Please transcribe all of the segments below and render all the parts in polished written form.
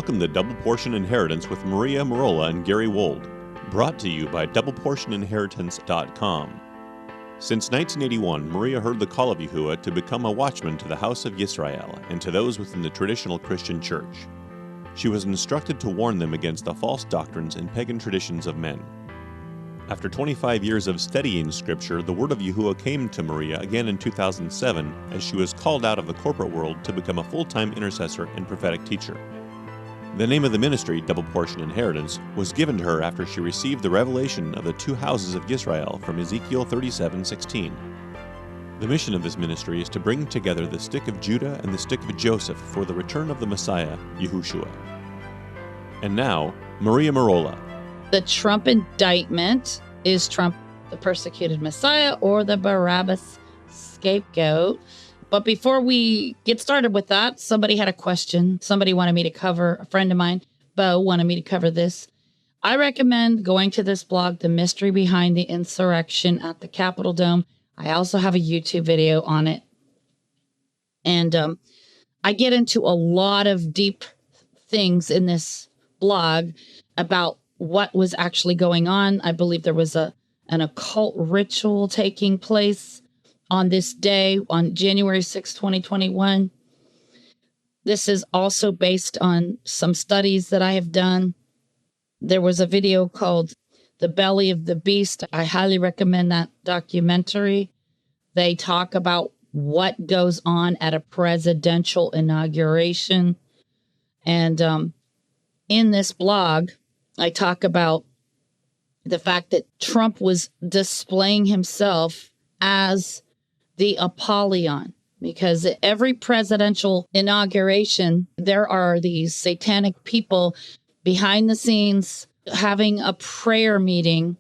Welcome to Double Portion Inheritance with Maria Merola and Gary Wold, brought to you by DoublePortionInheritance.com. Since 1981, Maria heard the call of Yahuwah to become a watchman to the house of Yisrael and to those within the traditional Christian church. She was instructed to warn them against the false doctrines and pagan traditions of men. After 25 years of studying Scripture, the word of Yahuwah came to Maria again in 2007 as she was called out of the corporate world to become a full-time intercessor and prophetic teacher. The name of the ministry, Double Portion Inheritance, was given to her after she received the revelation of the two houses of Yisrael from Ezekiel 37:16. The mission of this ministry is to bring together the stick of Judah and the stick of Joseph for the return of the Messiah, Yahushua. And now, Maria Merola. The Trump indictment. Is Trump the persecuted Messiah or the Barabbas Scapegoat? But before we get started with that, somebody had a question. Somebody wanted me to cover, a friend of mine, Bo, wanted me to cover this. I recommend going to this blog, The Mystery Behind the Insurrection at the Capitol Dome. I also have a YouTube video on it. And I get into a lot of deep things in this blog about what was actually going on. I believe there was an occult ritual taking place on this day, on January 6, 2021. This is also based on some studies that I have done. There was a video called The Belly of the Beast. I highly recommend that documentary. They talk about what goes on at a presidential inauguration. And in this blog, I talk about the fact that Trump was displaying himself as the Apollyon, because at every presidential inauguration, there are these satanic people behind the scenes having a prayer meeting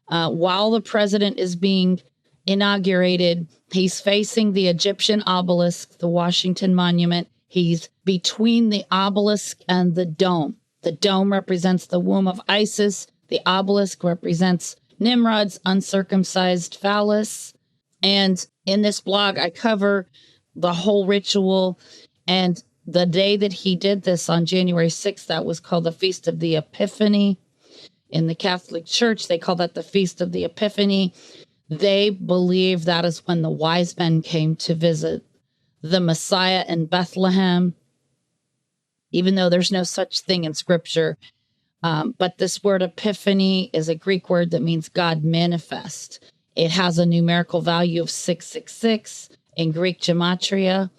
while the president is being inaugurated. He's facing the Egyptian obelisk, the Washington Monument. He's between the obelisk and the dome. The dome represents the womb of Isis. The obelisk represents Nimrod's uncircumcised phallus. And in this blog, I cover the whole ritual. And the day that he did this on January 6th, that was called the Feast of the Epiphany. In the Catholic Church, they call that the Feast of the Epiphany. They believe that is when the wise men came to visit the Messiah in Bethlehem, even though there's no such thing in Scripture. But this word epiphany is a Greek word that means God manifest. It has a numerical value of 666 in Greek gematria.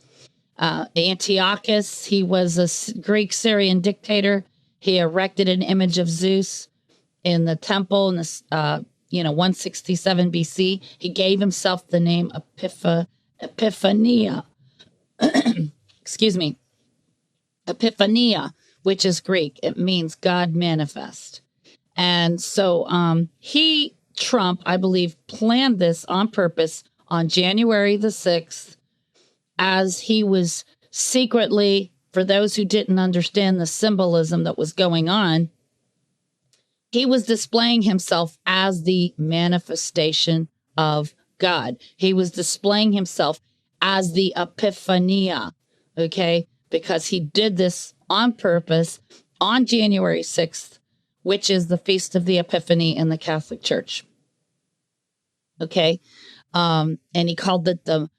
Antiochus, he was a Greek Syrian dictator. He erected an image of Zeus in the temple in the 167 BC. He gave himself the name Epiphania. Excuse me. Epiphania, which is Greek. It means God manifest. And so Trump, I believe, planned this on purpose on January the 6th, as he was secretly, for those who didn't understand the symbolism that was going on, he was displaying himself as the manifestation of God. He was displaying himself as the Epiphania, okay? Because he did this on purpose on January 6th, which is the Feast of the Epiphany in the Catholic Church. Okay. And he called it the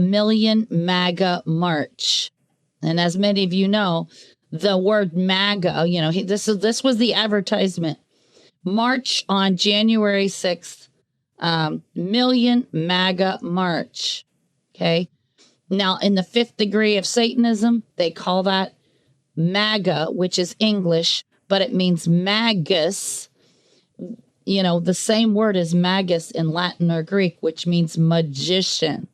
Million MAGA March. And as many of you know, the word MAGA, this was the advertisement. March on January 6th, Million MAGA March. Okay. Now, in the 5th degree of Satanism, they call that MAGA, which is English, but it means magus. The same word as magus in Latin or Greek, which means magician.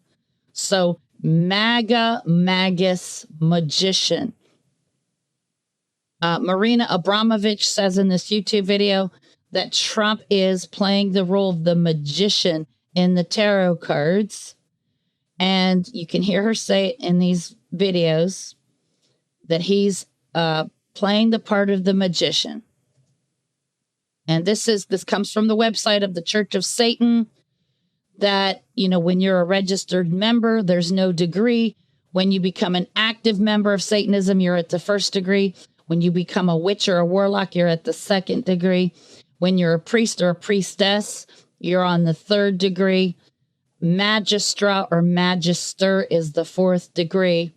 So MAGA, magus, magician. Marina Abramovich says in this YouTube video that Trump is playing the role of the magician in the tarot cards. And you can hear her say it in these videos that he's playing the part of the magician. And this comes from the website of the Church of Satan, that, when you're a registered member, there's no degree. When you become an active member of Satanism, you're at the 1st degree. When you become a witch or a warlock, you're at the 2nd degree. When you're a priest or a priestess, you're on the 3rd degree. Magistra or magister is the 4th degree.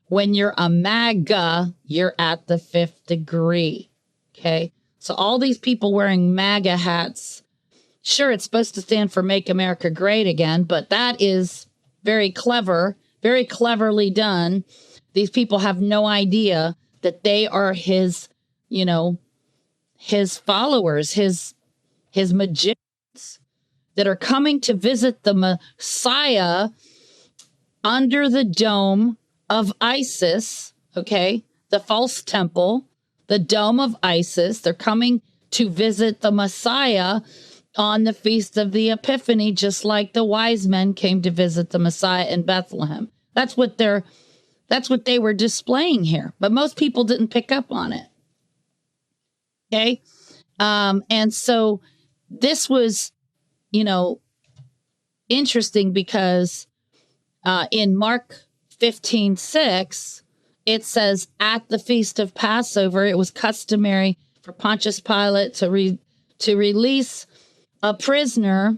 When you're a MAGA, you're at the 5th degree. Okay. So all these people wearing MAGA hats, sure, it's supposed to stand for Make America Great Again, but that is very clever, very cleverly done. These people have no idea that they are his, his followers, his magicians that are coming to visit the Messiah under the dome of Isis, okay? The false temple, the dome of Isis. They're coming to visit the Messiah on the Feast of the Epiphany, just like the wise men came to visit the Messiah in Bethlehem. That's what they were displaying here, but most people didn't pick up on it. Okay. And so this was, interesting because in Mark 15:6, it says, at the Feast of Passover, it was customary for Pontius Pilate to release a prisoner,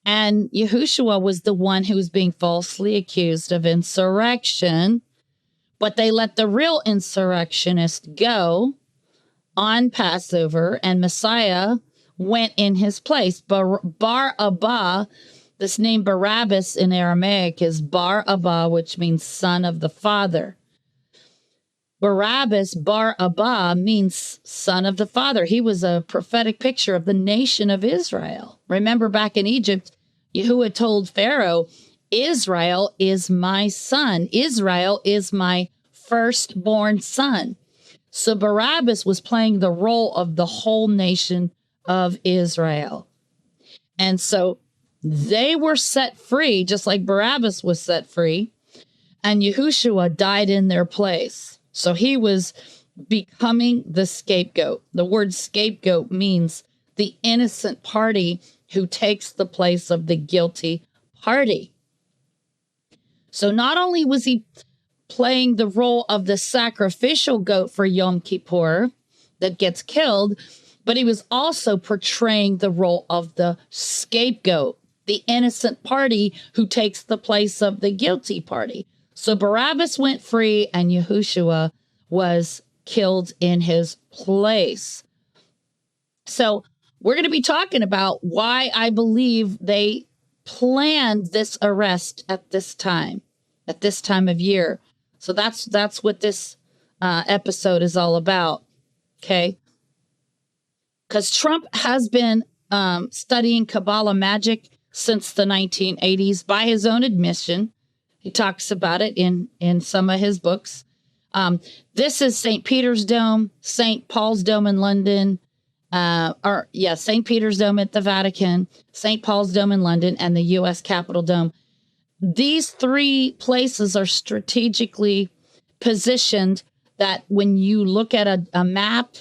and Yahushua was the one who was being falsely accused of insurrection, but they let the real insurrectionist go on Passover, and Messiah went in his place. Bar-Abba, this name Barabbas in Aramaic is Bar-Abba, which means son of the father. Barabbas, Bar-Abba, means son of the father. He was a prophetic picture of the nation of Israel. Remember back in Egypt, Yahuwah told Pharaoh, Israel is my son. Israel is my firstborn son. So Barabbas was playing the role of the whole nation of Israel. And so they were set free, just like Barabbas was set free, and Yahushua died in their place. So he was becoming the scapegoat. The word scapegoat means the innocent party who takes the place of the guilty party. So not only was he playing the role of the sacrificial goat for Yom Kippur that gets killed, but he was also portraying the role of the scapegoat, the innocent party who takes the place of the guilty party. So Barabbas went free and Yahushua was killed in his place. So we're going to be talking about why I believe they planned this arrest at this time of year. So that's what this episode is all about. Okay. Because Trump has been studying Kabbalah magic since the 1980s by his own admission. He talks about it in some of his books. This is St. Peter's Dome, St. Paul's Dome in London, St. Peter's Dome at the Vatican, St. Paul's Dome in London, and the U.S. Capitol Dome. These three places are strategically positioned that when you look at a map,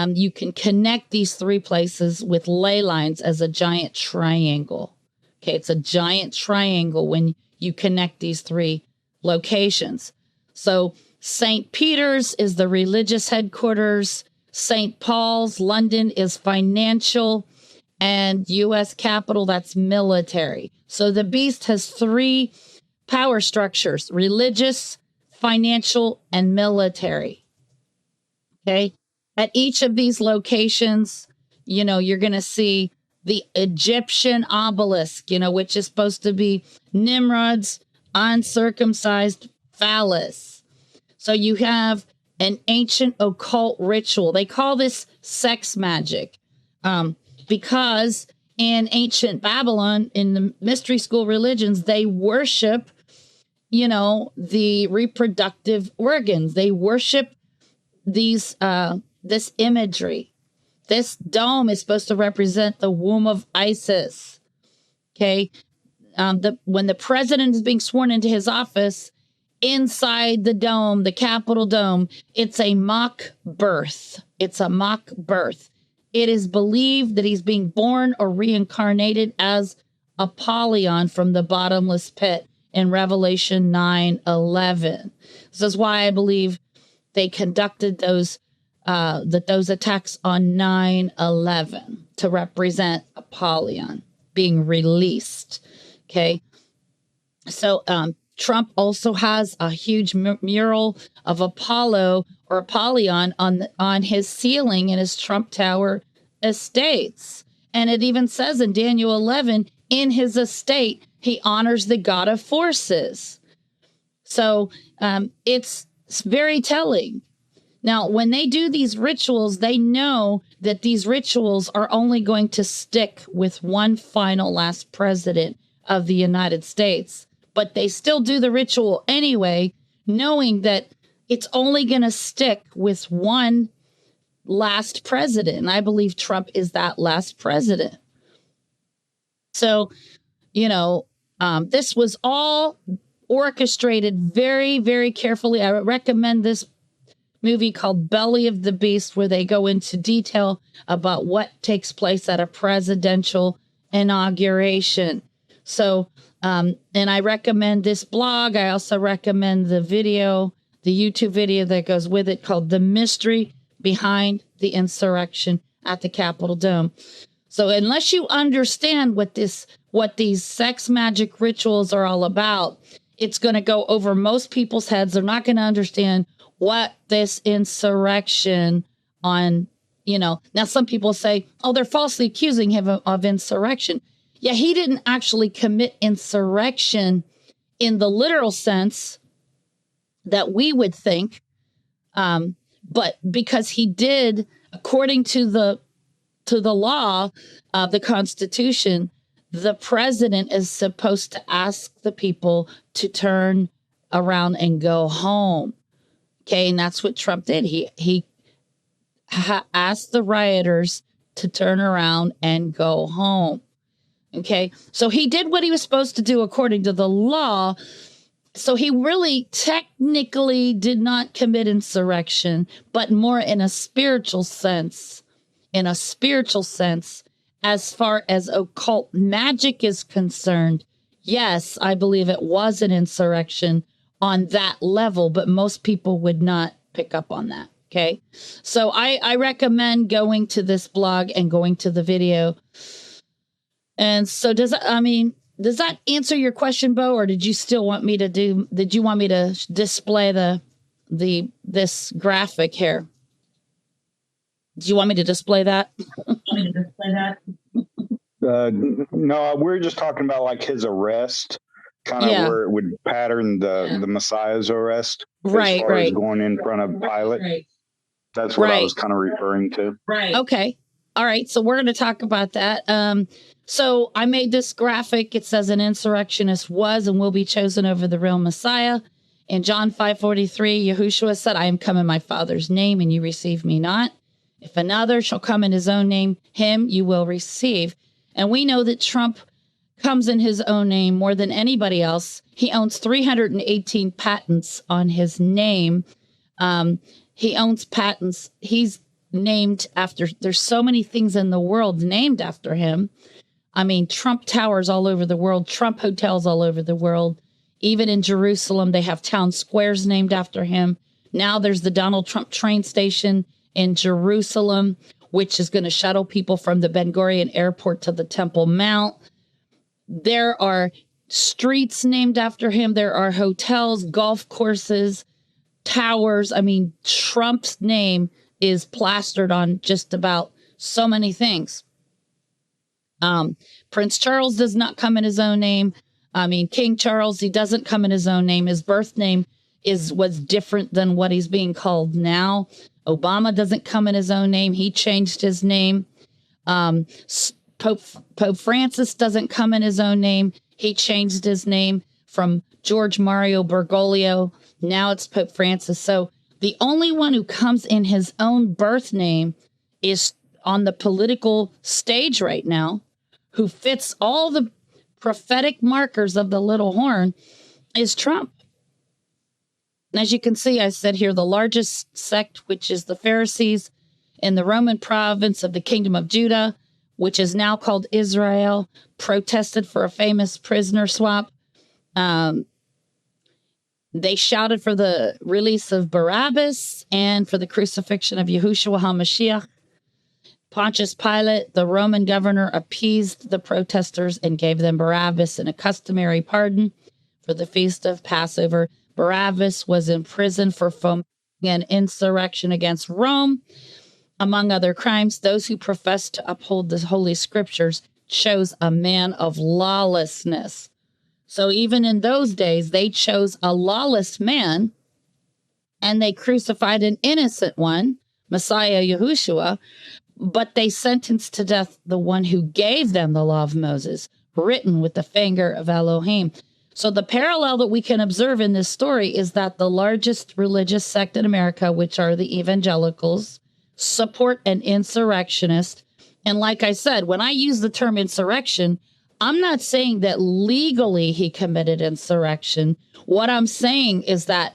you can connect these three places with ley lines as a giant triangle. Okay, it's a giant triangle when you connect these three locations. So St. Peter's is the religious headquarters. St. Paul's, London, is financial. And U.S. Capitol, that's military. So the beast has three power structures: religious, financial, and military. Okay. At each of these locations, you're going to see the Egyptian obelisk, which is supposed to be Nimrod's uncircumcised phallus. So you have an ancient occult ritual. They call this sex magic because in ancient Babylon, in the mystery school religions, they worship, the reproductive organs. They worship these this imagery. This dome is supposed to represent the womb of Isis. Okay. When the president is being sworn into his office, inside the dome, the Capitol Dome, it's a mock birth. It's a mock birth. It is believed that he's being born or reincarnated as Apollyon from the bottomless pit in Revelation 9:11. This is why I believe they conducted those attacks on 9/11 to represent Apollyon being released. Okay. So Trump also has a huge mural of Apollo or Apollyon on his ceiling in his Trump Tower estates. And it even says in Daniel 11, in his estate, he honors the God of forces. So it's very telling. Now, when they do these rituals, they know that these rituals are only going to stick with one final last president of the United States. But they still do the ritual anyway, knowing that it's only going to stick with one last president. And I believe Trump is that last president. So, this was all orchestrated very, very carefully. I recommend this movie called Belly of the Beast, where they go into detail about what takes place at a presidential inauguration. So, and I recommend this blog. I also recommend the YouTube video that goes with it called The Mystery Behind the Insurrection at the Capitol Dome. So unless you understand what these sex magic rituals are all about, it's going to go over most people's heads. They're not going to understand what this insurrection on, now some people say, oh, they're falsely accusing him of insurrection. Yeah, he didn't actually commit insurrection in the literal sense that we would think, but because he did, according to the law of the Constitution, the president is supposed to ask the people to turn around and go home. Okay, and that's what Trump did. He asked the rioters to turn around and go home. Okay, so he did what he was supposed to do according to the law. So he really technically did not commit insurrection, but more in a spiritual sense. As far as occult magic is concerned, yes, I believe it was an insurrection on that level, but most people would not pick up on that. Okay, so I recommend going to this blog and going to the video. And so does that answer your question, Bo, or did you want me to display this graphic here? Do you want me to display that? No, we're just talking about like his arrest, kind of where it would pattern the Messiah's arrest, right? As far as going in front of Pilate. Right. That's what I was kind of referring to. Right. Okay. All right. So we're going to talk about that. So I made this graphic. It says an insurrectionist was and will be chosen over the real Messiah. In John 5:43, Yahushua said, I am come in my Father's name, and you receive me not. If another shall come in his own name, him you will receive. And we know that Trump comes in his own name more than anybody else. He owns 318 patents on his name. He owns patents. He's named after, there's so many things in the world named after him. I mean, Trump towers all over the world, Trump hotels all over the world. Even in Jerusalem, they have town squares named after him. Now there's the Donald Trump train station in Jerusalem, which is going to shuttle people from the Ben Gurion Airport to the Temple Mount. There are streets named after him. There are hotels, golf courses, towers. I mean, Trump's name is plastered on just about so many things. Prince Charles does not come in his own name. I mean, King Charles, he doesn't come in his own name. His birth name was different than what he's being called now. Obama doesn't come in his own name. He changed his name. Pope Francis doesn't come in his own name. He changed his name from George Mario Bergoglio. Now it's Pope Francis. So the only one who comes in his own birth name is on the political stage right now, who fits all the prophetic markers of the little horn, is Trump. And as you can see, I said here, the largest sect, which is the Pharisees in the Roman province of the Kingdom of Judah, which is now called Israel, protested for a famous prisoner swap. They shouted for the release of Barabbas and for the crucifixion of Yahushua HaMashiach. Pontius Pilate, the Roman governor, appeased the protesters and gave them Barabbas and a customary pardon for the feast of Passover. Barabbas was imprisoned for fomenting an insurrection against Rome. Among other crimes, those who professed to uphold the Holy Scriptures chose a man of lawlessness. So even in those days, they chose a lawless man and they crucified an innocent one, Messiah Yahushua, but they sentenced to death the one who gave them the law of Moses, written with the finger of Elohim. So the parallel that we can observe in this story is that the largest religious sect in America, which are the evangelicals, support an insurrectionist. And like I said, when I use the term insurrection, I'm not saying that legally he committed insurrection. What I'm saying is that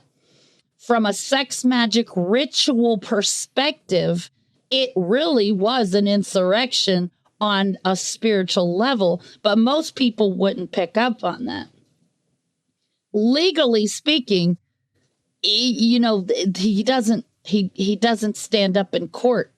from a sex magic ritual perspective, it really was an insurrection on a spiritual level, but most people wouldn't pick up on that. Legally speaking, he doesn't stand up in court.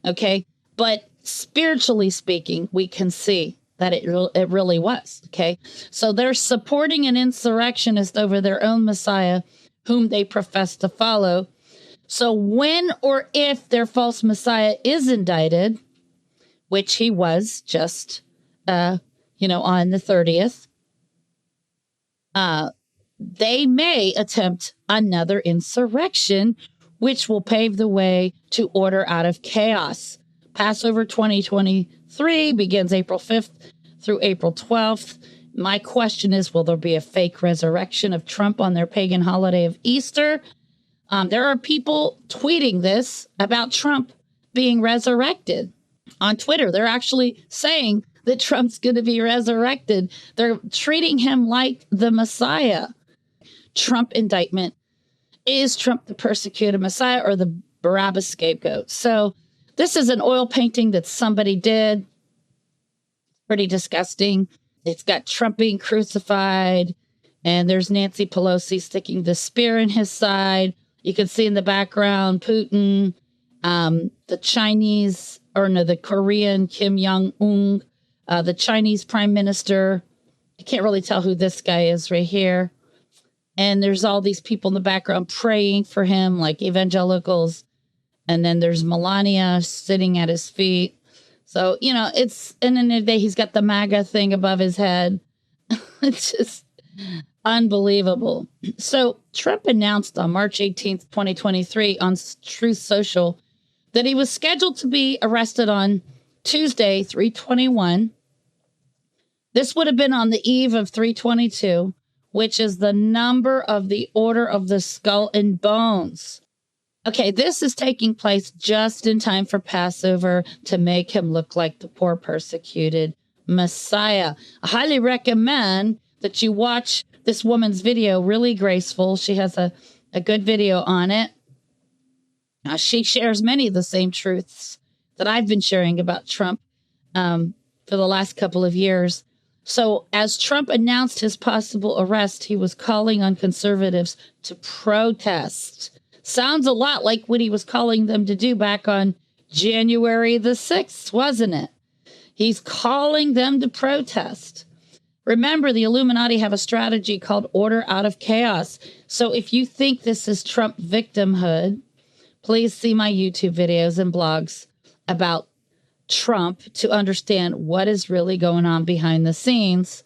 Okay. But spiritually speaking, we can see that it really was. Okay. So they're supporting an insurrectionist over their own Messiah, whom they profess to follow. So when or if their false Messiah is indicted, which he was just, on the 30th, they may attempt another insurrection, which will pave the way to order out of chaos. Passover 2023 begins April 5th through April 12th. My question is, will there be a fake resurrection of Trump on their pagan holiday of Easter? There are people tweeting this about Trump being resurrected on Twitter. They're actually saying that Trump's going to be resurrected. They're treating him like the Messiah. Trump indictment. Is Trump the persecuted Messiah or the Barabbas scapegoat? So this is an oil painting that somebody did. Pretty disgusting. It's got Trump being crucified, and there's Nancy Pelosi sticking the spear in his side. You can see in the background Putin, the Korean Kim Jong-un, the Chinese prime minister. I can't really tell who this guy is right here. And there's all these people in the background praying for him, like evangelicals. And then there's Melania sitting at his feet. So, and then he's got the MAGA thing above his head. It's just unbelievable. So Trump announced on March 18th, 2023 on Truth Social that he was scheduled to be arrested on Tuesday, 3/21. This would have been on the eve of 3/22, which is the number of the Order of the Skull and Bones. Okay, this is taking place just in time for Passover to make him look like the poor persecuted Messiah. I highly recommend that you watch this woman's video, really graceful. She has a good video on it. She shares many of the same truths that I've been sharing about Trump for the last couple of years. So as Trump announced his possible arrest, he was calling on conservatives to protest. Sounds a lot like what he was calling them to do back on January the 6th, wasn't it? He's calling them to protest. Remember, the Illuminati have a strategy called order out of chaos. So if you think this is Trump victimhood, please see my YouTube videos and blogs about Trump to understand what is really going on behind the scenes.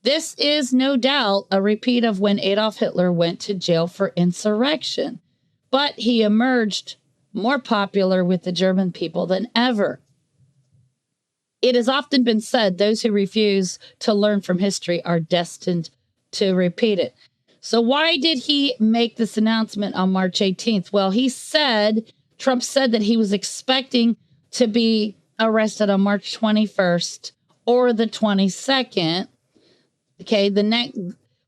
This is no doubt a repeat of when Adolf Hitler went to jail for insurrection, but he emerged more popular with the German people than ever. It has often been said those who refuse to learn from history are destined to repeat it. So why did he make this announcement on March 18th? Well, Trump said that he was expecting to be arrested on March 21st or the 22nd. Okay,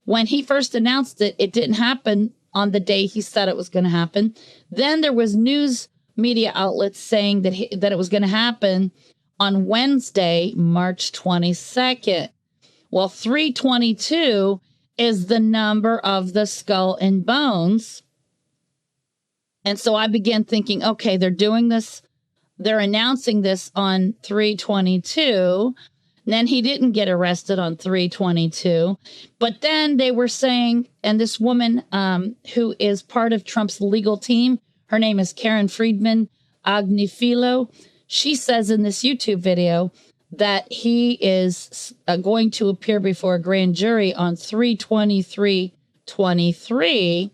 when he first announced it, it didn't happen on the day he said it was going to happen. Then there was news media outlets saying that it was going to happen on Wednesday, March 22nd. Well, 3/22 is the number of the skull and bones. And so I began thinking, okay, they're doing this. They're announcing this on 3/22. And then he didn't get arrested on 3/22. But then they were saying, and this woman who is part of Trump's legal team, her name is Karen Friedman Agnifilo. She says in this YouTube video that he is going to appear before a grand jury on 3/23/23.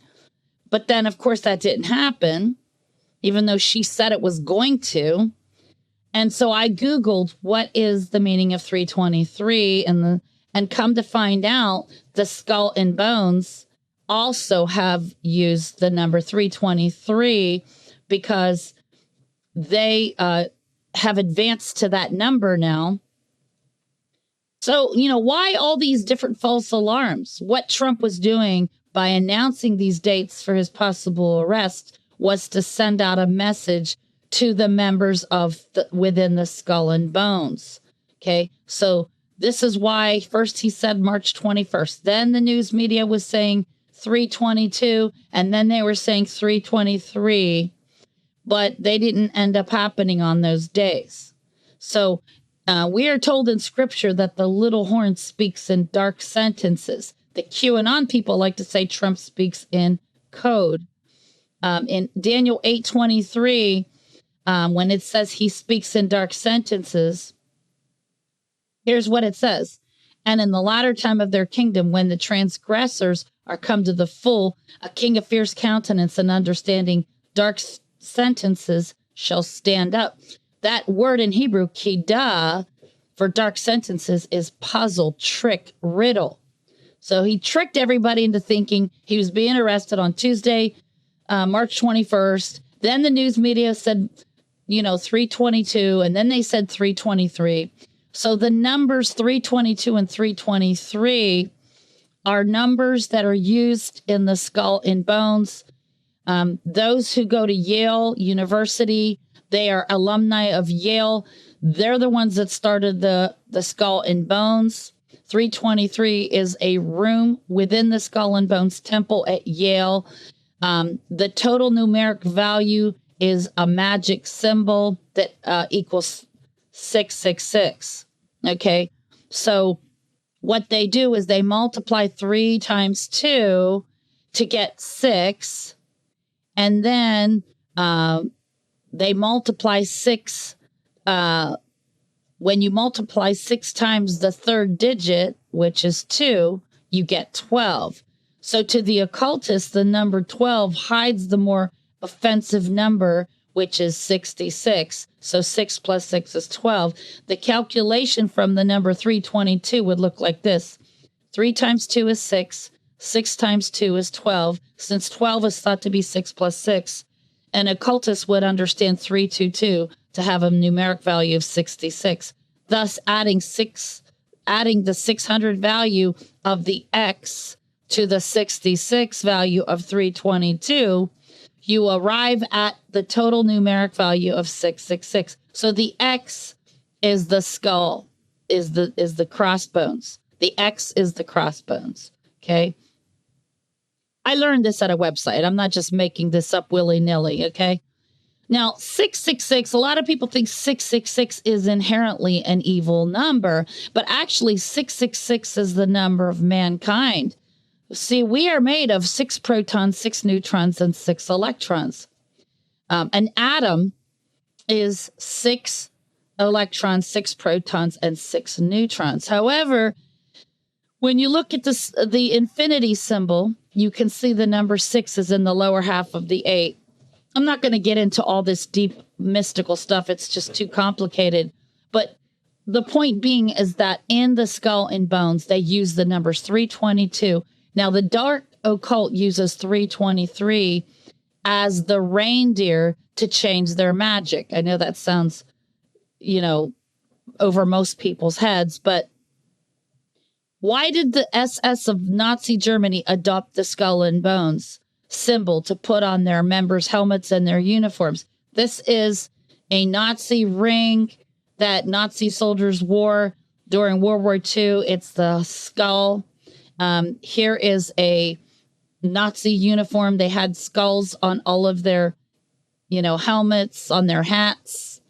But then, of course, that didn't happen, even though she said it was going to. And so I Googled what is the meaning of 3/23 and come to find out the skull and bones also have used the number 3/23 because they have advanced to that number now. So, why all these different false alarms? What Trump was doing by announcing these dates for his possible arrest was to send out a message to the members of within the skull and bones. Okay, so this is why first he said March 21st. Then the news media was saying 3/22, and then they were saying 3/23, but they didn't end up happening on those days. So we are told in scripture that the little horn speaks in dark sentences. The QAnon people like to say Trump speaks in code. In Daniel 8:23, when it says he speaks in dark sentences, here's what it says. And in the latter time of their kingdom, when the transgressors are come to the full, a king of fierce countenance and understanding dark sentences shall stand up. That word in Hebrew, kidah, for dark sentences is puzzle, trick, riddle. So he tricked everybody into thinking he was being arrested on Tuesday, March 21st. Then the news media said, 3/22, and then they said 3/23. So the numbers 3/22 and 3/23 are numbers that are used in the skull and bones. Those who go to Yale University, they are alumni of Yale. They're the ones that started the skull and bones. 3/23 is a room within the Skull and Bones Temple at Yale. The total numeric value is a magic symbol that equals 666. Okay, so what they do is they multiply 3 times 2 to get 6, and then they multiply 6. When you multiply 6 times the third digit, which is 2, you get 12. So to the occultist, the number 12 hides the more offensive number, which is 66. So 6 plus 6 is 12. The calculation from the number 3/22 would look like this. 3 times 2 is 6. 6 times 2 is 12. Since 12 is thought to be 6 plus 6, an occultist would understand 3/22 to have a numeric value of 66. Thus, adding the 600 value of the X to the 66 value of 3/22, you arrive at the total numeric value of 666. So the X is the skull, is the crossbones. The X is the crossbones. Okay. I learned this at a website. I'm not just making this up willy-nilly. Okay. Now, 666, a lot of people think 666 is inherently an evil number, but actually 666 is the number of mankind. See, we are made of 6 protons, 6 neutrons, and 6 electrons. An atom is 6 electrons, 6 protons, and 6 neutrons. However, when you look at the infinity symbol, you can see the number 6 is in the lower half of the 8. I'm not going to get into all this deep mystical stuff. It's just too complicated. But the point being is that in the skull and bones, they use the numbers 3/22. Now, the dark occult uses 3/23 as the reindeer to change their magic. I know that sounds, over most people's heads, but why did the SS of Nazi Germany adopt the skull and bones symbol to put on their members' helmets and their uniforms? This is a Nazi ring that Nazi soldiers wore during World War II. It's the skull. Here is a Nazi uniform. They had skulls on all of their, helmets, on their hats.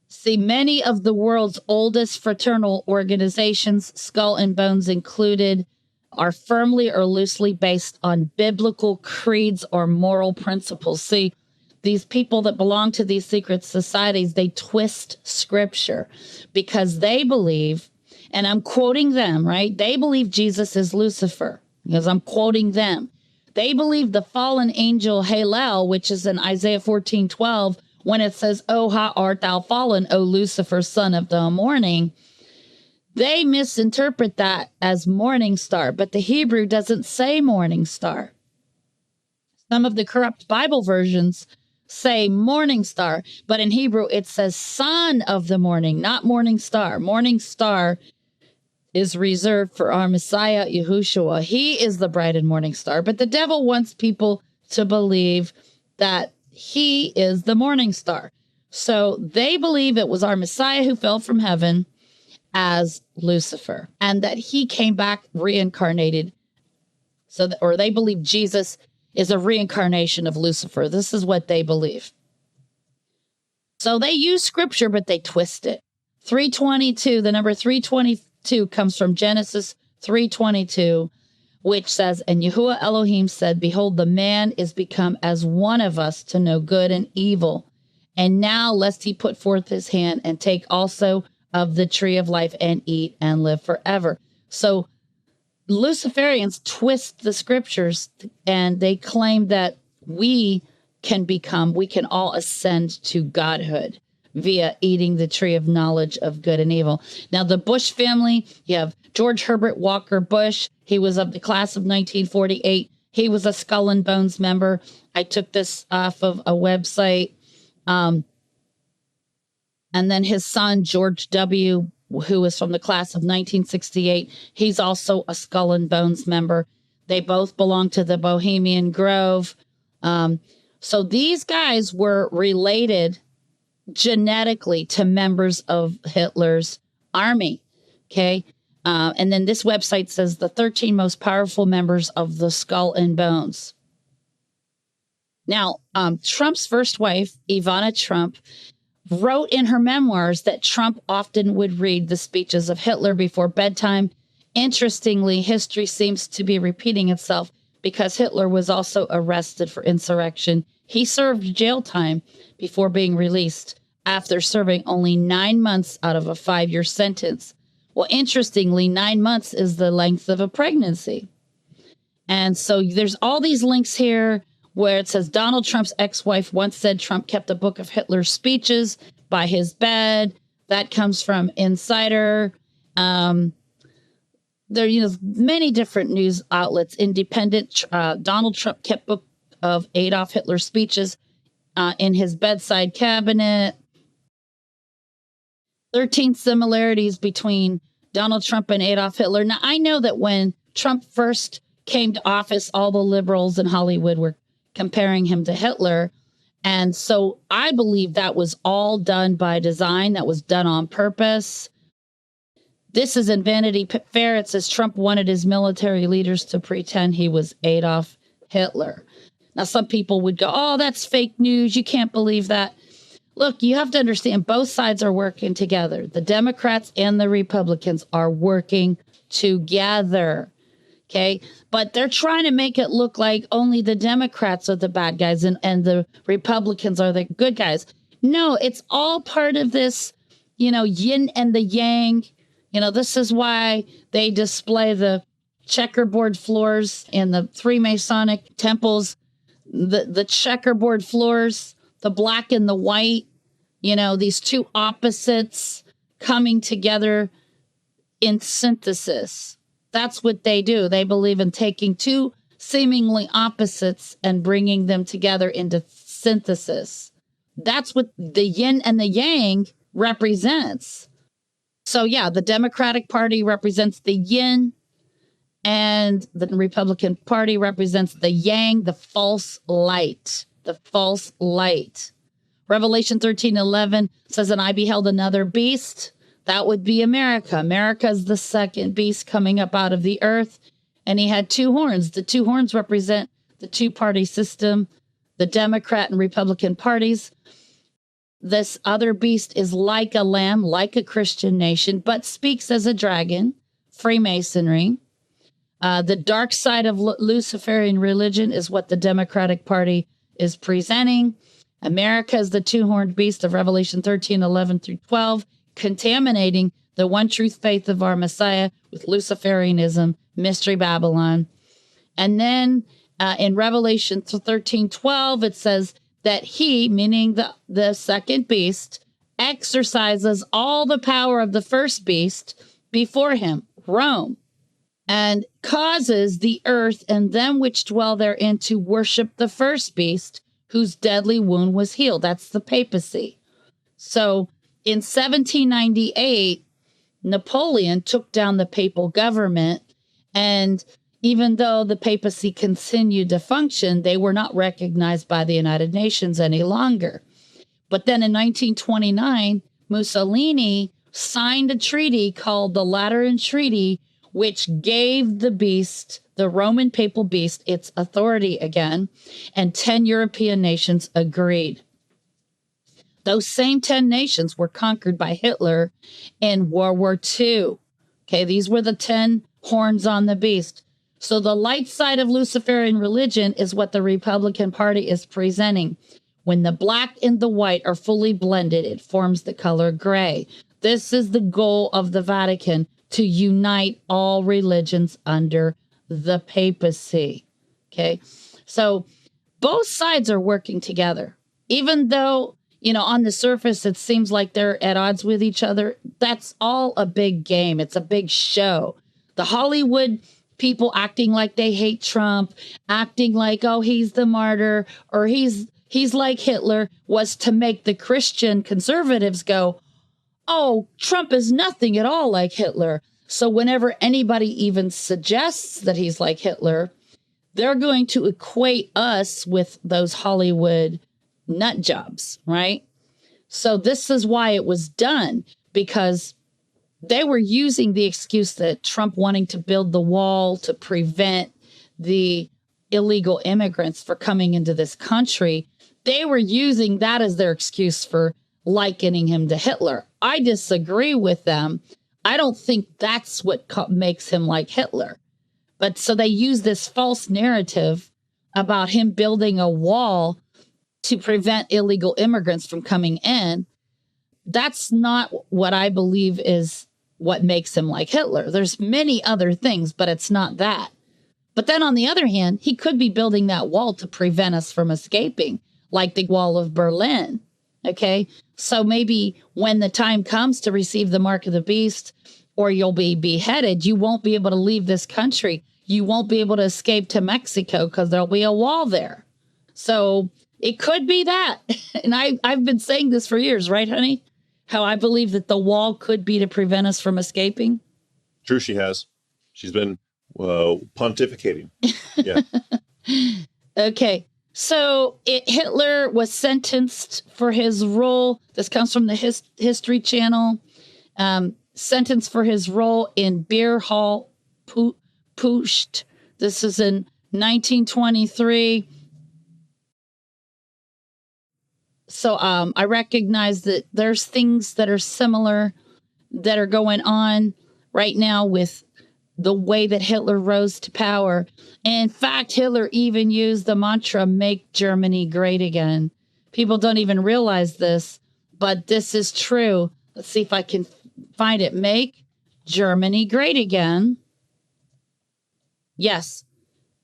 See, many of the world's oldest fraternal organizations, Skull and Bones included, are firmly or loosely based on biblical creeds or moral principles. See, these people that belong to these secret societies, they twist scripture because they believe, and I'm quoting them, right? They believe Jesus is Lucifer, because I'm quoting them. They believe the fallen angel Halel, which is in Isaiah 14:12, when it says, "Oh, how art thou fallen, O Lucifer, son of the morning." They misinterpret that as morning star, but the Hebrew doesn't say morning star. Some of the corrupt Bible versions say morning star, but in Hebrew it says son of the morning, not morning star. Morning star is reserved for our Messiah, Yahushua. He is the bright and morning star, but the devil wants people to believe that he is the morning star. So they believe it was our Messiah who fell from heaven as Lucifer, and that he came back reincarnated. Or they believe Jesus is a reincarnation of Lucifer. This is what they believe. So they use scripture, but they twist it. 322, the number 322 comes from Genesis 3:22, which says, "And Yahuwah Elohim said, Behold, the man is become as one of us to know good and evil. And now lest he put forth his hand and take also of the tree of life and eat and live forever." So Luciferians twist the scriptures, and they claim that we can all ascend to godhood via eating the tree of knowledge of good and evil. Now, the Bush family, you have George Herbert Walker Bush. He was of the class of 1948. He was a Skull and Bones member. I took this off of a website. And then his son, George W., who was from the class of 1968, he's also a Skull and Bones member. They both belong to the Bohemian Grove. So these guys were related genetically to members of Hitler's army. Okay. And then this website says the 13 most powerful members of the Skull and Bones. Now, Trump's first wife, Ivana Trump, wrote in her memoirs that Trump often would read the speeches of Hitler before bedtime. Interestingly, history seems to be repeating itself because Hitler was also arrested for insurrection. He served jail time before being released after serving only 9 months out of a 5-year sentence. Well, interestingly, 9 months is the length of a pregnancy. And so there's all these links here where it says Donald Trump's ex-wife once said Trump kept a book of Hitler's speeches by his bed. That comes from Insider. There are many different news outlets. Independent. Donald Trump kept a book of Adolf Hitler's speeches in his bedside cabinet. 13 similarities between Donald Trump and Adolf Hitler. Now, I know that when Trump first came to office, all the liberals in Hollywood were comparing him to Hitler. And so I believe that was all done by design. That was done on purpose. This is in Vanity Fair. It says Trump wanted his military leaders to pretend he was Adolf Hitler. Now, some people would go, "Oh, that's fake news. You can't believe that." Look, you have to understand both sides are working together. The Democrats and the Republicans are working together. Okay, but they're trying to make it look like only the Democrats are the bad guys and the Republicans are the good guys. No, it's all part of this, yin and the yang. This is why they display the checkerboard floors in the 3 Masonic temples, the checkerboard floors, the black and the white, these two opposites coming together in synthesis. That's what they do. They believe in taking two seemingly opposites and bringing them together into synthesis. That's what the yin and the yang represents. So, yeah, the Democratic Party represents the yin and the Republican Party represents the yang, the false light, Revelation 13:11 says, "And I beheld another beast That would be America. America's the second beast coming up out of the earth. And he had two horns. The two horns represent the two-party system, the Democrat and Republican parties. This other beast is like a lamb, like a Christian nation, but speaks as a dragon, Freemasonry. The dark side of Luciferian religion is what the Democratic Party is presenting. America is the two-horned beast of Revelation 13, 11 through 12, contaminating the one truth faith of our Messiah with Luciferianism, Mystery Babylon. And then in Revelation 13, 12, it says that he, meaning the second beast, exercises all the power of the first beast before him, Rome, and causes the earth and them which dwell therein to worship the first beast, whose deadly wound was healed. That's the papacy. So in 1798, Napoleon took down the papal government, and even though the papacy continued to function, they were not recognized by the United Nations any longer. But then in 1929, Mussolini signed a treaty called the Lateran Treaty, which gave the beast, the Roman papal beast, its authority again, and 10 European nations agreed. Those same 10 nations were conquered by Hitler in World War II. Okay, these were the 10 horns on the beast. So the light side of Luciferian religion is what the Republican Party is presenting. When the black and the white are fully blended, it forms the color gray. This is the goal of the Vatican, to unite all religions under the papacy. Okay, so both sides are working together. Even though, on the surface, it seems like they're at odds with each other, that's all a big game. It's a big show. The Hollywood people acting like they hate Trump, acting like, oh, he's the martyr, or he's like Hitler, was to make the Christian conservatives go, oh, Trump is nothing at all like Hitler. So whenever anybody even suggests that he's like Hitler, they're going to equate us with those Hollywood nut jobs, right? So this is why it was done, because they were using the excuse that Trump wanting to build the wall to prevent the illegal immigrants for coming into this country. They were using that as their excuse for likening him to Hitler. I disagree with them. I don't think that's what makes him like Hitler. But so they use this false narrative about him building a wall to prevent illegal immigrants from coming in. That's not what I believe is what makes him like Hitler. There's many other things, but it's not that. But then on the other hand, he could be building that wall to prevent us from escaping, like the wall of Berlin. Okay, so maybe when the time comes to receive the mark of the beast, or you'll be beheaded, you won't be able to leave this country. You won't be able to escape to Mexico because there'll be a wall there. So it could be that. And I've been saying this for years, right, honey? How I believe that the wall could be to prevent us from escaping. True, she has. She's been pontificating. Yeah. Okay. So Hitler was sentenced for his role. This comes from the History Channel. Sentenced for his role in Beer Hall Putsch. This is in 1923. So I recognize that there's things that are similar that are going on right now with the way that Hitler rose to power. In fact, Hitler even used the mantra, "Make Germany great again." People don't even realize this, but this is true. Let's see if I can find it. Make Germany great again. Yes,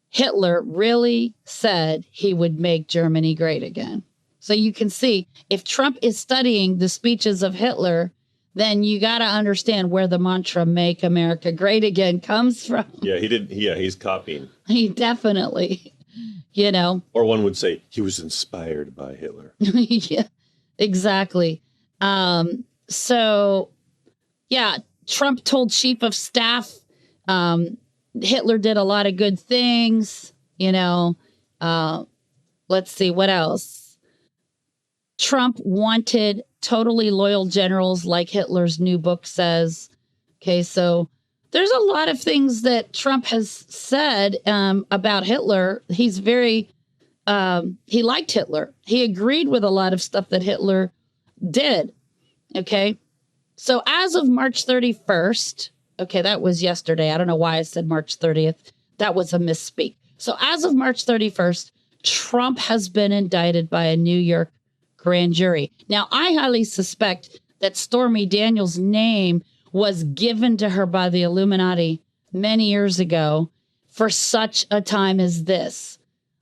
Hitler really said he would make Germany great again. So you can see, if Trump is studying the speeches of Hitler, then you got to understand where the mantra "Make America Great Again" comes from. Yeah, he did. Yeah, he's copying. He definitely, Or one would say he was inspired by Hitler. Yeah, exactly. So, yeah, Trump told Chief of Staff Hitler did a lot of good things. Let's see, what else? Trump wanted totally loyal generals, like Hitler's new book says. Okay, so there's a lot of things that Trump has said about Hitler. He's very, he liked Hitler. He agreed with a lot of stuff that Hitler did. Okay, so as of March 31st, okay, that was yesterday. I don't know why I said March 30th. That was a misspeak. So as of March 31st, Trump has been indicted by a New York grand jury. Now, I highly suspect that Stormy Daniels' name was given to her by the Illuminati many years ago for such a time as this.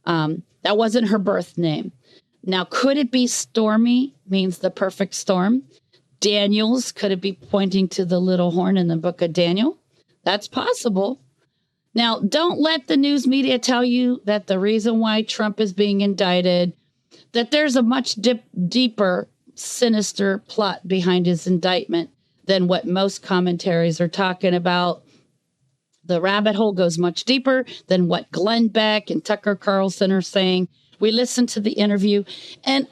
That wasn't her birth name. Now, could it be Stormy, means the perfect storm? Daniels, could it be pointing to the little horn in the book of Daniel? That's possible. Now, don't let the news media tell you that the reason why Trump is being indicted, that there's a much deeper, sinister plot behind his indictment than what most commentaries are talking about. The rabbit hole goes much deeper than what Glenn Beck and Tucker Carlson are saying. We listened to the interview, and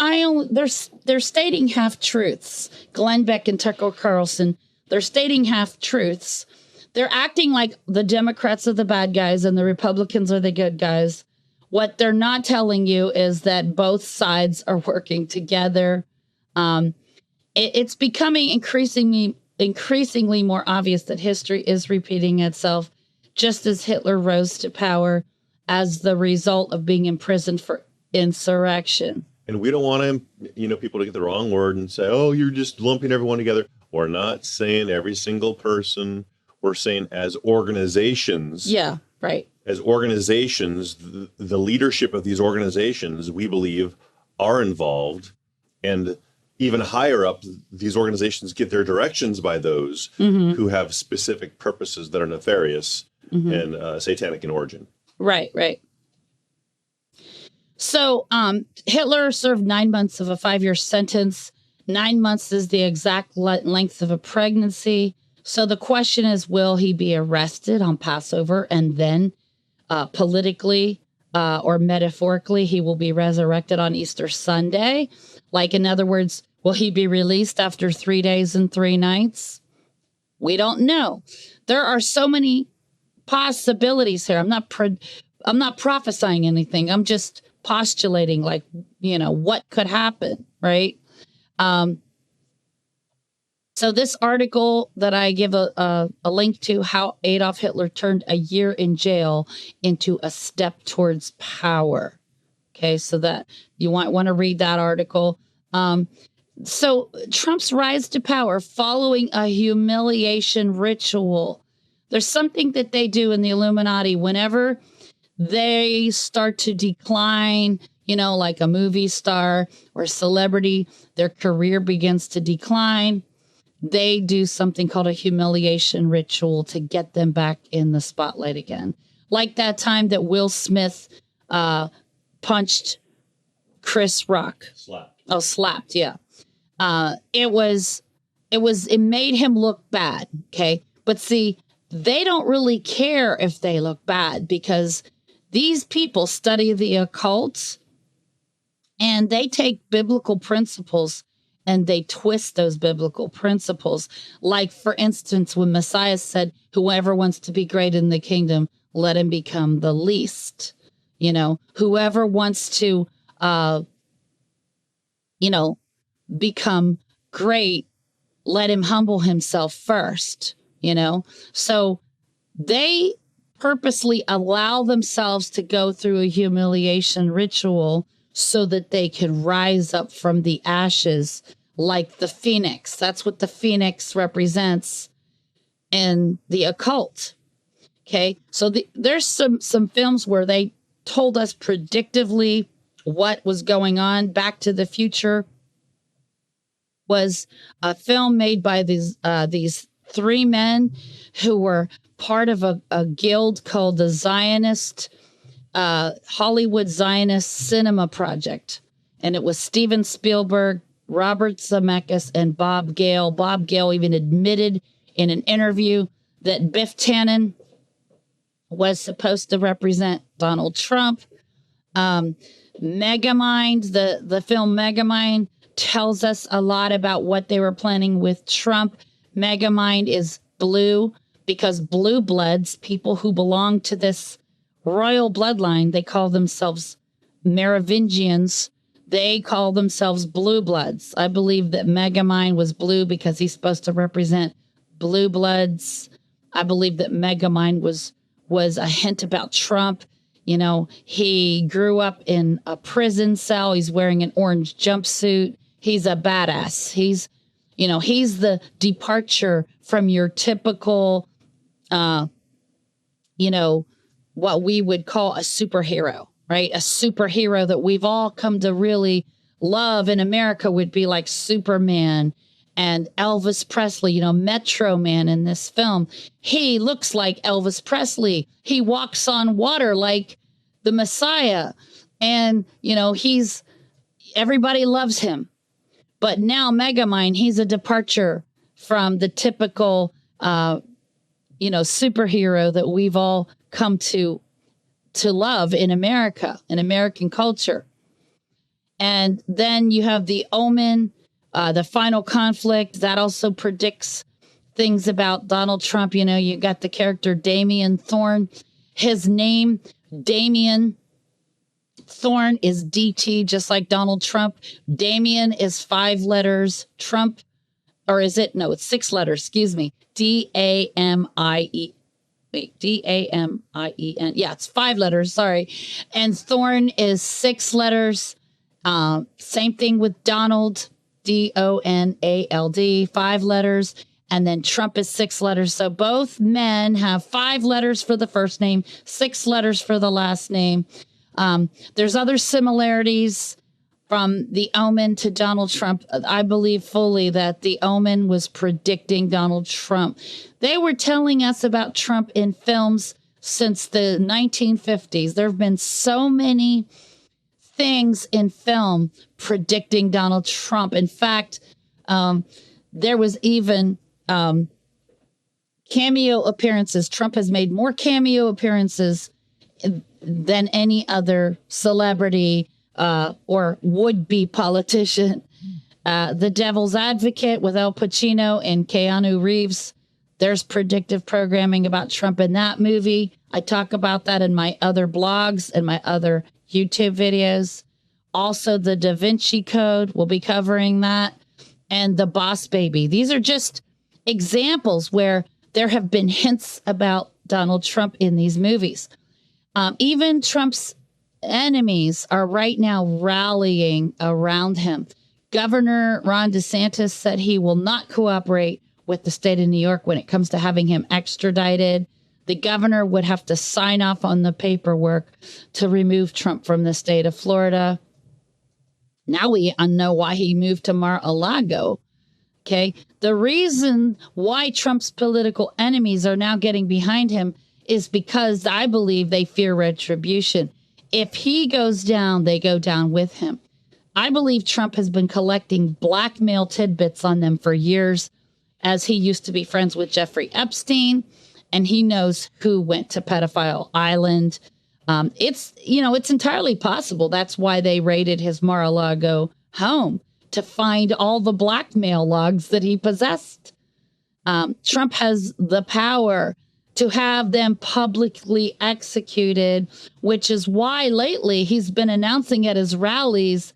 they're stating half truths. Glenn Beck and Tucker Carlson, they're stating half truths. They're acting like the Democrats are the bad guys and the Republicans are the good guys. What they're not telling you is that both sides are working together. It's becoming increasingly more obvious that history is repeating itself, just as Hitler rose to power as the result of being imprisoned for insurrection. And we don't want people to get the wrong word and say, oh, you're just lumping everyone together. We're not saying every single person. We're saying as organizations. Yeah, right. As organizations, the leadership of these organizations, we believe, are involved. And even higher up, these organizations get their directions by those who have specific purposes that are nefarious and satanic in origin. Right, right. So Hitler served 9 months of a 5-year sentence. 9 months is the exact length of a pregnancy. So the question is, will he be arrested on Passover and then politically or metaphorically, he will be resurrected on Easter Sunday? Like, in other words, will he be released after 3 days and 3 nights? We don't know. There are so many possibilities here. I'm not prophesying anything. I'm just postulating, like, what could happen, right? So this article that I give a link to, how Adolf Hitler turned a year in jail into a step towards power. Okay, so that you might want to read that article. So Trump's rise to power following a humiliation ritual. There's something that they do in the Illuminati whenever they start to decline, like a movie star or a celebrity, their career begins to decline. They do something called a humiliation ritual to get them back in the spotlight again. Like that time that Will Smith punched Chris Rock. Slapped. Oh, slapped, yeah. It made him look bad, okay? But see, they don't really care if they look bad because these people study the occult and they take biblical principles and they twist those biblical principles. Like, for instance, when Messiah said, whoever wants to be great in the kingdom, let him become the least. Whoever wants to, become great, let him humble himself first, So they purposely allow themselves to go through a humiliation ritual so that they can rise up from the ashes like the phoenix. That's what the phoenix represents in the occult. Okay, so there's some films where they told us predictively what was going on. Back to the Future was a film made by these 3 men who were part of a guild called the Zionist Hollywood Zionist Cinema Project. And it was Steven Spielberg, Robert Zemeckis, and Bob Gale. Bob Gale even admitted in an interview that Biff Tannen was supposed to represent Donald Trump. Megamind, the film Megamind, tells us a lot about what they were planning with Trump. Megamind is blue because blue bloods, people who belong to this royal bloodline, they call themselves Merovingians. They call themselves blue bloods. I believe that Megamind was blue because he's supposed to represent blue bloods. I believe that Megamind was a hint about Trump. You know, he grew up in a prison cell. He's wearing an orange jumpsuit. He's a badass. He's the departure from your typical, what we would call a superhero, right? A superhero that we've all come to really love in America would be like Superman and Elvis Presley, Metro Man in this film. He looks like Elvis Presley. He walks on water like the Messiah. And, everybody loves him. But now Megamind, he's a departure from the typical, superhero that we've all come to love in America, in American culture. And then you have the Omen, the final conflict that also predicts things about Donald Trump. You got the character Damien Thorne. His name, Damien Thorne, is DT, just like Donald Trump. Damien is 5 letters. Trump, or is it? No, it's 6 letters. Excuse me. D-A-M-I-E. Wait, D-A-M-I-E-N. Yeah, it's 5 letters. Sorry. And Thorne is 6 letters. Same thing with Donald, D-O-N-A-L-D, 5 letters. And then Trump is 6 letters. So both men have 5 letters for the first name, 6 letters for the last name. There's other similarities from the Omen to Donald Trump. I believe fully that the Omen was predicting Donald Trump. They were telling us about Trump in films since the 1950s. There have been so many things in film predicting Donald Trump. In fact, there was even cameo appearances. Trump has made more cameo appearances than any other celebrity or would-be politician. The Devil's Advocate with Al Pacino and Keanu Reeves. There's predictive programming about Trump in that movie. I talk about that in my other blogs and my other YouTube videos. Also, the Da Vinci Code, we'll be covering that. And the Boss Baby. These are just examples where there have been hints about Donald Trump in these movies. Even Trump's enemies are right now rallying around him. Governor Ron DeSantis said he will not cooperate with the state of New York when it comes to having him extradited. The governor would have to sign off on the paperwork to remove Trump from the state of Florida. Now we know why he moved to Mar-a-Lago. Okay. The reason why Trump's political enemies are now getting behind him is because I believe they fear retribution. If he goes down, they go down with him. I believe Trump has been collecting blackmail tidbits on them for years, as he used to be friends with Jeffrey Epstein, and he knows who went to Pedophile Island. It's entirely possible. That's why they raided his Mar-a-Lago home, to find all the blackmail logs that he possessed. Trump has the power to have them publicly executed, which is why lately he's been announcing at his rallies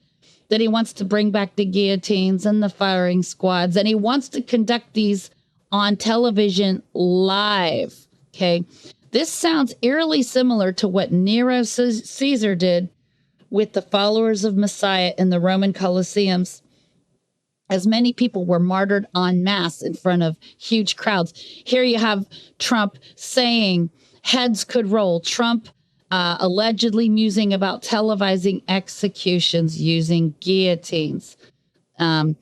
that he wants to bring back the guillotines and the firing squads, and he wants to conduct these on television live. Okay. This sounds eerily similar to what Nero Caesar did with the followers of Messiah in the Roman Colosseums, as many people were martyred en masse in front of huge crowds. Here you have Trump saying heads could roll. Trump allegedly musing about televising executions using guillotines. And,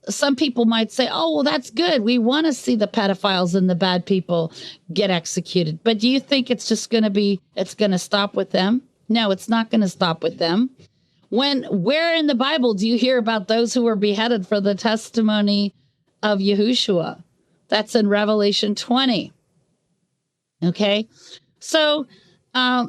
some people might say, oh, well, that's good. We want to see the pedophiles and the bad people get executed. But do you think it's going to stop with them? No, it's not going to stop with them. Where in the Bible do you hear about those who were beheaded for the testimony of Yahushua? That's in Revelation 20. Okay. So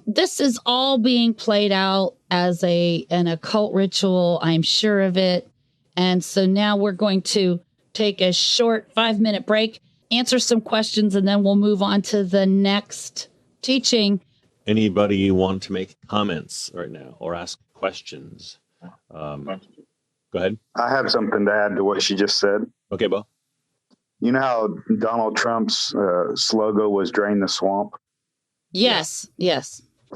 This is all being played out as an occult ritual. I'm sure of it. And so now we're going to take a short 5-minute break, answer some questions, and then we'll move on to the next teaching. Anybody want to make comments right now or ask questions? Go ahead. I have something to add to what she just said. Okay, Bo. You know how Donald Trump's slogan was "Drain the Swamp"? Yes.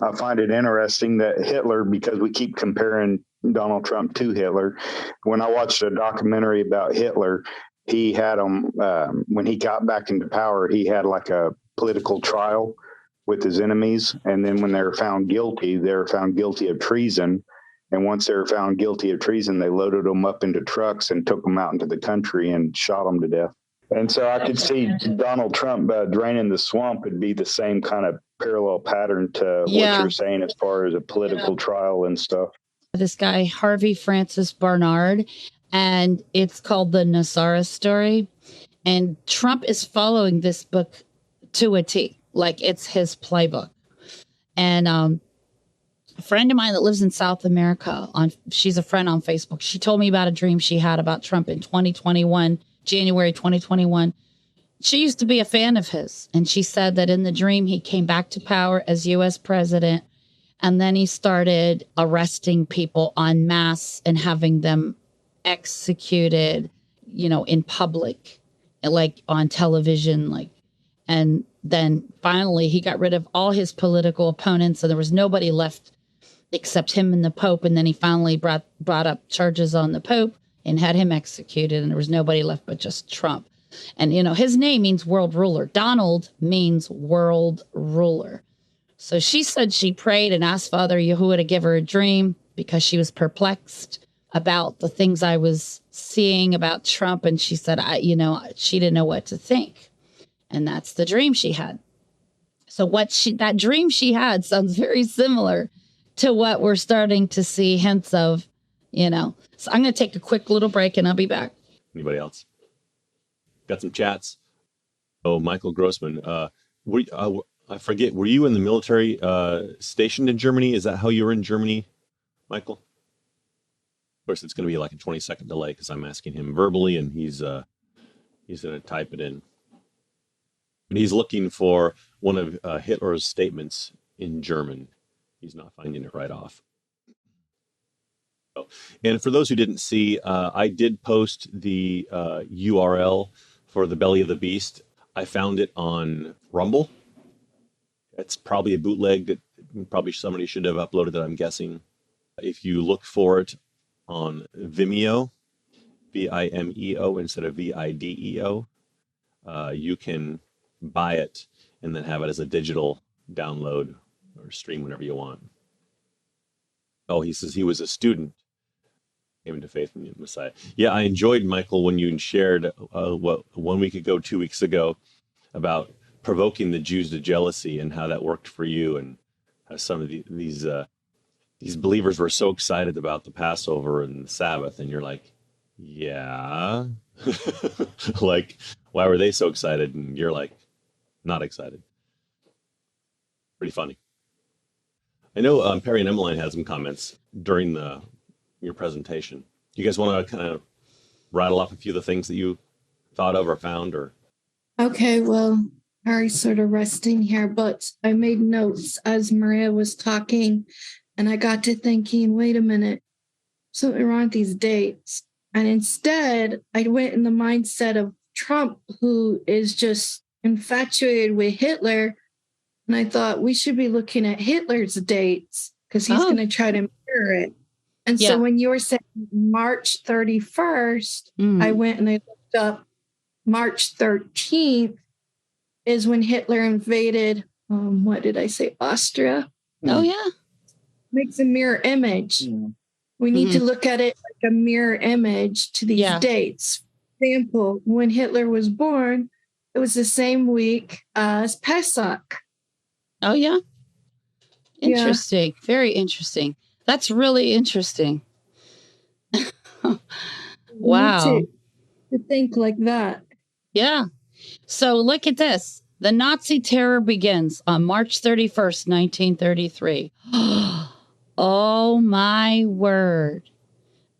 I find it interesting that Hitler, because we keep comparing Donald Trump to Hitler. When I watched a documentary about Hitler, he had him, when he got back into power, he had like a political trial with his enemies. And then when they were found guilty of treason. And once they were found guilty of treason, they loaded them up into trucks and took them out into the country and shot them to death. And so I could see Donald Trump draining the swamp would be the same kind of parallel pattern to what you're saying as far as a political trial and stuff. This guy, Harvey Francis Barnard, and it's called The Nasara Story. And Trump is following this book to a T, like it's his playbook. And a friend of mine that lives in South America, she's a friend on Facebook. She told me about a dream she had about Trump in 2021, January 2021. She used to be a fan of his. And she said that in the dream, he came back to power as U.S. president. And then he started arresting people en masse and having them executed, in public, like on television, and then finally he got rid of all his political opponents and there was nobody left except him and the Pope. And then he finally brought up charges on the Pope and had him executed. And there was nobody left but just Trump. And, his name means world ruler. Donald means world ruler. So she said she prayed and asked Father Yahuwah to give her a dream because she was perplexed about the things I was seeing about Trump. And she said, she didn't know what to think. And that's the dream she had. So that dream she had sounds very similar to what we're starting to see hints of, So I'm going to take a quick little break and I'll be back. Anybody else? Got some chats. Oh, Michael Grossman. I forget, were you in the military stationed in Germany? Is that how you were in Germany, Michael? Of course, it's going to be like a 20-second delay because I'm asking him verbally and he's going to type it in. But he's looking for one of Hitler's statements in German. He's not finding it right off. Oh. And for those who didn't see, I did post the URL for The Belly of the Beast. I found it on Rumble. It's probably a bootleg that probably somebody should have uploaded it, I'm guessing. If you look for it on Vimeo, Vimeo instead of Video, you can buy it and then have it as a digital download or stream whenever you want. Oh, he says he was a student, came into faith in the Messiah. Yeah, I enjoyed, Michael, when you shared 1 week ago, 2 weeks ago, about provoking the Jews to jealousy and how that worked for you, and how some of these believers were so excited about the Passover and the Sabbath, and you're like, yeah, like, why were they so excited? And you're like, not excited. Pretty funny. I know Perry and Emmeline had some comments during your presentation. You guys want to kind of rattle off a few of the things that you thought of or found, or? Okay, well, Harry's sort of resting here, but I made notes as Maria was talking, and I got to thinking, wait a minute, something wrong with these dates. And instead, I went in the mindset of Trump, who is just infatuated with Hitler. And I thought we should be looking at Hitler's dates because he's going to try to mirror it. And so when you were saying March 31st, I went and I looked up March 13th is when Hitler invaded, what did I say, Austria? Oh, yeah. Makes a mirror image. We need to look at it like a mirror image to these dates. For example, when Hitler was born, it was the same week as Pesach. Oh, yeah. Interesting. Yeah. Very interesting. That's really interesting. Wow. To think like that. Yeah. So look at this. The Nazi terror begins on March 31st, 1933. Oh, my word.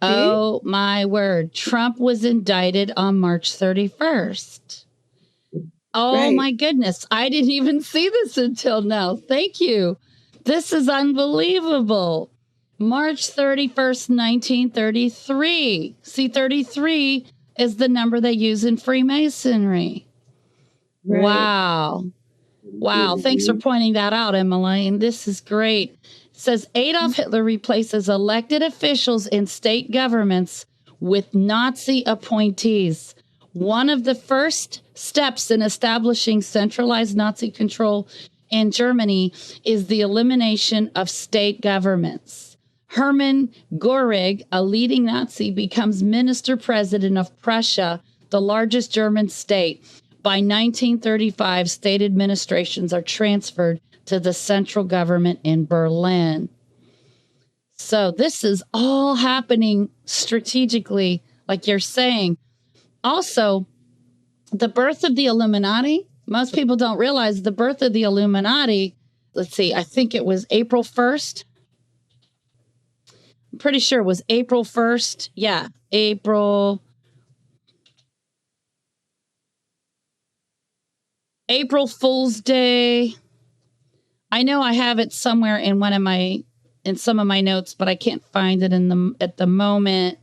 Oh, my word. Trump was indicted on March 31st. Oh, my goodness. I didn't even see this until now. Thank you. This is unbelievable. March 31st, 1933. See, 33 is the number they use in Freemasonry. Right. Wow. Wow. Thanks for pointing that out, Emmeline. This is great. It says Adolf Hitler replaces elected officials in state governments with Nazi appointees. One of the first steps in establishing centralized Nazi control in Germany is the elimination of state governments. Hermann Göring, a leading Nazi, becomes minister president of Prussia, the largest German state. By 1935, state administrations are transferred to the central government in Berlin. So this is all happening strategically, like you're saying. Also, the birth of the Illuminati, most people don't realize the birth of the Illuminati, let's see, I think it was April 1st. I'm pretty sure it was April 1st. Yeah, April Fool's Day. I know I have it somewhere in some of my notes, but I can't find it at the moment.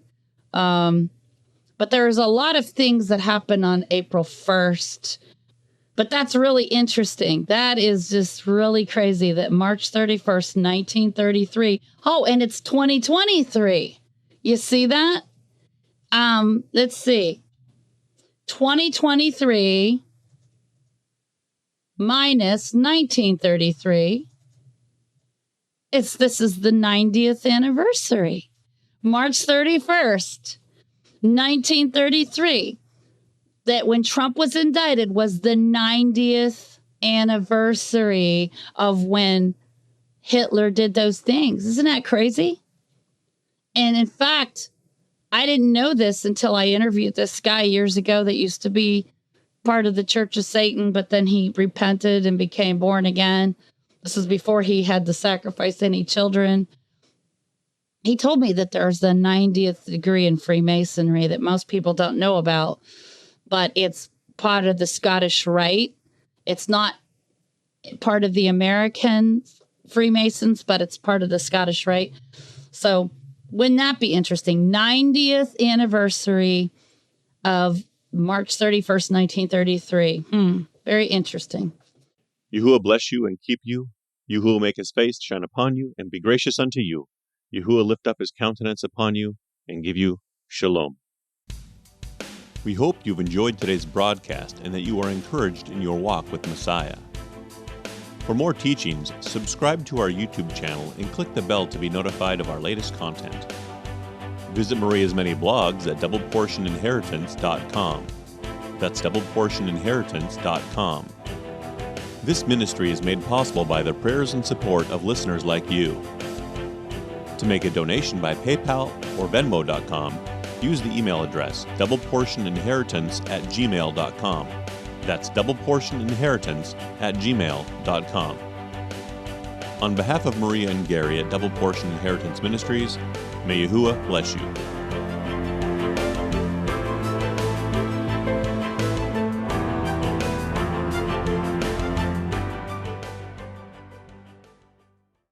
But there's a lot of things that happen on April 1st. But that's really interesting. That is just really crazy that March 31st, 1933. Oh, and it's 2023. You see that? Let's see. 2023 minus 1933. This is the 90th anniversary. March 31st, 1933. That when Trump was indicted was the 90th anniversary of when Hitler did those things. Isn't that crazy? And in fact, I didn't know this until I interviewed this guy years ago that used to be part of the Church of Satan, but then he repented and became born again. This was before he had to sacrifice any children. He told me that there's the 90th degree in Freemasonry that most people don't know about, but it's part of the Scottish Rite. It's not part of the American Freemasons, but it's part of the Scottish Rite. So wouldn't that be interesting? 90th anniversary of March 31st, 1933. Very interesting. Yahuwah bless you and keep you. Yahuwah make his face shine upon you and be gracious unto you. Yahuwah lift up his countenance upon you and give you shalom. We hope you've enjoyed today's broadcast and that you are encouraged in your walk with Messiah. For more teachings, subscribe to our YouTube channel and click the bell to be notified of our latest content. Visit Maria's many blogs at doubleportioninheritance.com. That's doubleportioninheritance.com. This ministry is made possible by the prayers and support of listeners like you. To make a donation by PayPal or Venmo.com, use the email address doubleportioninheritance@gmail.com. That's doubleportioninheritance@gmail.com. On behalf of Maria and Gary at Double Portion Inheritance Ministries, may Yahuwah bless you.